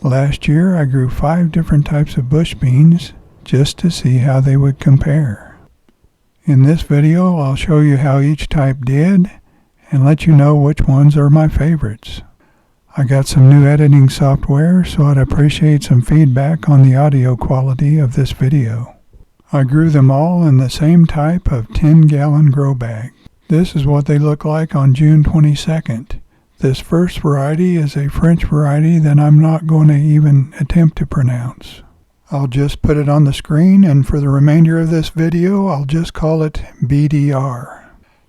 Last year I grew 5 different types of bush beans just to see how they would compare. In this video I'll show you how each type did and let you know which ones are my favorites. I got some new editing software, so I'd appreciate some feedback on the audio quality of this video. I grew them all in the same type of 10-gallon grow bag. This is what they look like on June 22nd. This first variety is a French variety that I'm not going to even attempt to pronounce. I'll just put it on the screen, and for the remainder of this video I'll just call it BDR.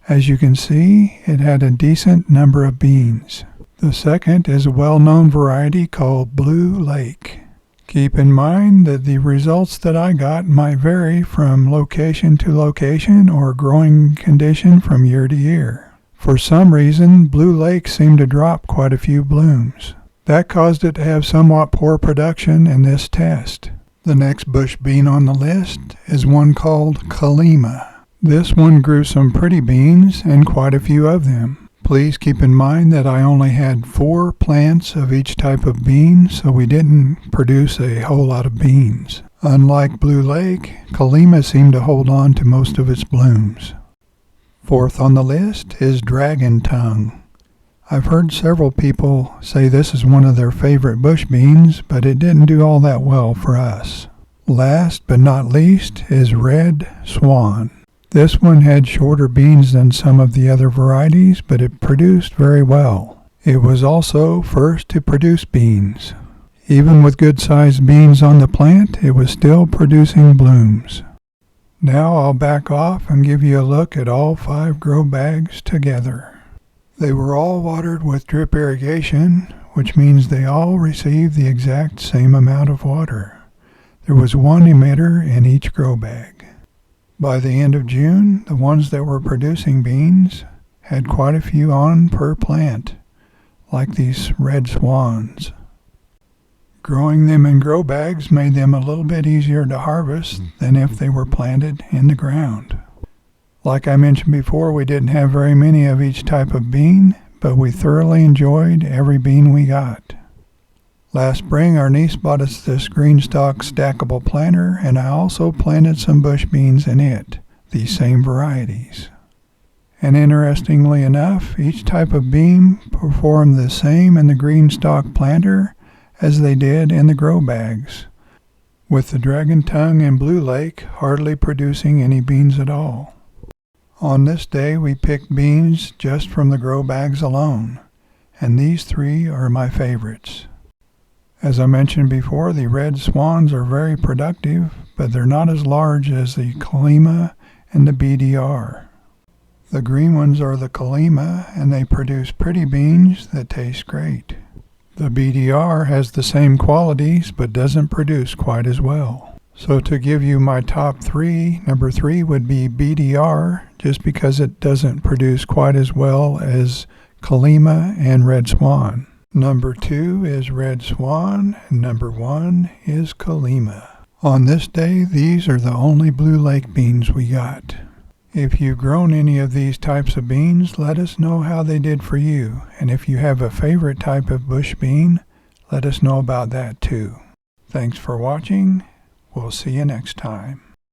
As you can see, it had a decent number of beans. The second is a well-known variety called Blue Lake. Keep in mind that the results that I got might vary from location to location or growing condition from year to year. For some reason, Blue Lake seemed to drop quite a few blooms. That caused it to have somewhat poor production in this test. The next bush bean on the list is one called Kalima. This one grew some pretty beans and quite a few of them. Please keep in mind that I only had 4 plants of each type of bean, so we didn't produce a whole lot of beans. Unlike Blue Lake, Kalima seemed to hold on to most of its blooms. Fourth on the list is Dragon Tongue. I've heard several people say this is one of their favorite bush beans, but it didn't do all that well for us. Last but not least is Red Swan. This one had shorter beans than some of the other varieties, but it produced very well. It was also first to produce beans. Even with good-sized beans on the plant, it was still producing blooms. Now I'll back off and give you a look at all 5 grow bags together. They were all watered with drip irrigation, which means they all received the exact same amount of water. There was 1 emitter in each grow bag. By the end of June, the ones that were producing beans had quite a few on per plant, like these red swans. Growing them in grow bags made them a little bit easier to harvest than if they were planted in the ground. Like I mentioned before, we didn't have very many of each type of bean, but we thoroughly enjoyed every bean we got. Last spring, our niece bought us this GreenStalk stackable planter, and I also planted some bush beans in it, these same varieties. And interestingly enough, each type of bean performed the same in the GreenStalk planter as they did in the grow bags, with the Dragon Tongue and Blue Lake hardly producing any beans at all. On this day, we picked beans just from the grow bags alone, and these 3 are my favorites. As I mentioned before, the red swans are very productive, but they're not as large as the Kalima and the BDR. The green ones are the Kalima, and they produce pretty beans that taste great. The BDR has the same qualities, but doesn't produce quite as well. So to give you my top 3, number 3 would be BDR, just because it doesn't produce quite as well as Kalima and Red Swan. Number 2 is Red Swan, and number 1 is Kalima. On this day, these are the only Blue Lake beans we got. If you've grown any of these types of beans, let us know how they did for you. And if you have a favorite type of bush bean, let us know about that too. Thanks for watching. We'll see you next time.